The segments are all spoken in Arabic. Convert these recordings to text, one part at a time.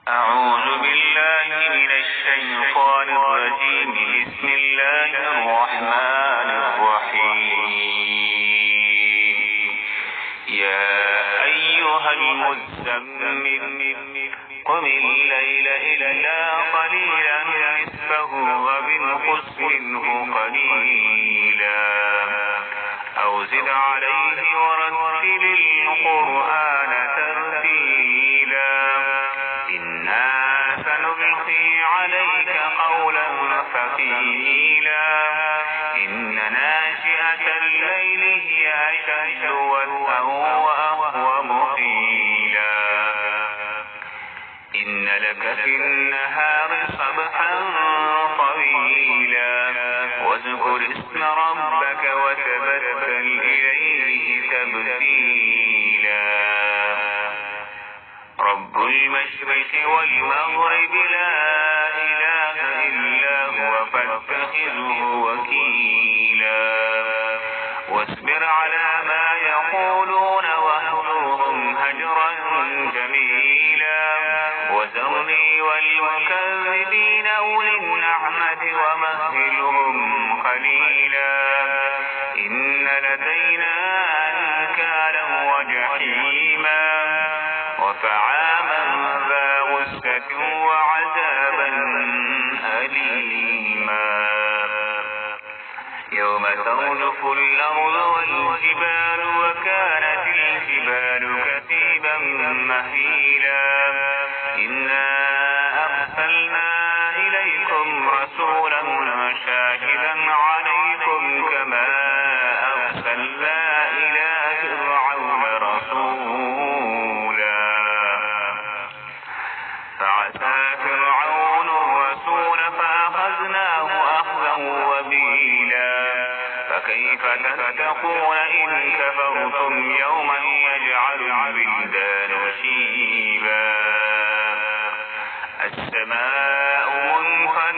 أعوذ بالله من الشيطان الرجيم. بسم الله الرحمن الرحيم. يا أيها المزمل قم الليل إلا قليلا نصفه وانقص منه قليلا أو زد عليه ورتل القرآن ترتيلا إنا سنلقي عليك قولا ثقيلا إن ناشئة الليل هي أشد وطئا وأقوم قيلا إن لك في النهار سبحا طويلا واذكر اسم ربك وتبتل إليه تبتيلا رب المشرق والمغرب لا إله إلا هو فاتخذه وكيلا واصبر على ما يقولون واهجرهم هجرا جميلا وذرني والمكذبين أولي النعمة ومهلهم قليلا إن لدينا أنكالا وجحيما وطعاما ذا غصة وعذابا أليما يوم ترجف الأرض والجبال وكانت الجبال كثيبا مهيلا إنا أرسلنا إليكم رسولا شاهدا عليكم كما أرسلنا إلى فرعون رسولا فعسى فرعون الرسول فأخذناه أخذا وبيلا فكيف تتقون إن كفرتم يوما يجعل الولدان شيبا السماء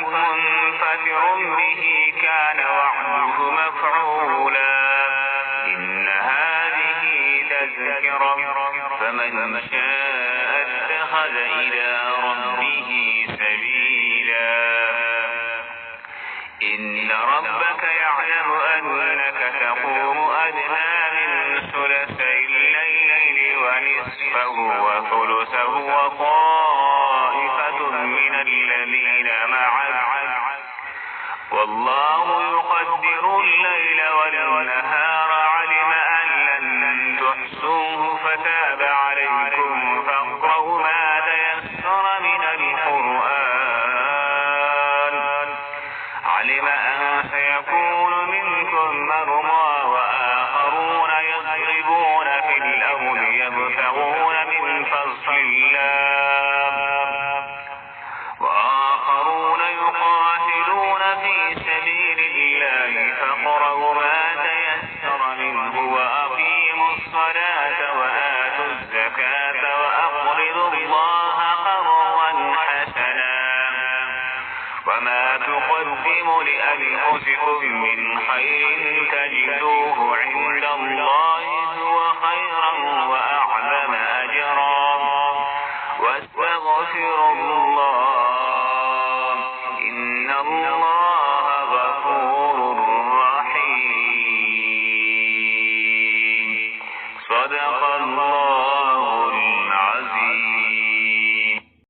منفطر به كان وعده مفعولا إن هذه تذكرة فمن شاء اتخذ إلى ربه سبيلا إن ربك يعلم أنك تقوم أدنى من ثلثي الليل ونصفه وثلثه وطائفة من الذين معك والله يقدر الليل والنهار علم أن لن تحصوه فتاب عليكم فاقرؤوا ما تيسر من القرآن علم أن سيكون منكم مرضى وآخرون يضربون في الأرض يبتغون من فضل الله وآخرون يقاتلون في سبيل الله فاقرؤوا ما تيسر منه وأقيموا الصلاة وآتوا الزكاة وأقرضوا الله قرضا حسنا وما تقدموا لأنفسكم من خير تجدوه عند الله هو خيرا وأعظم أجرا واستغفروا الله إن الله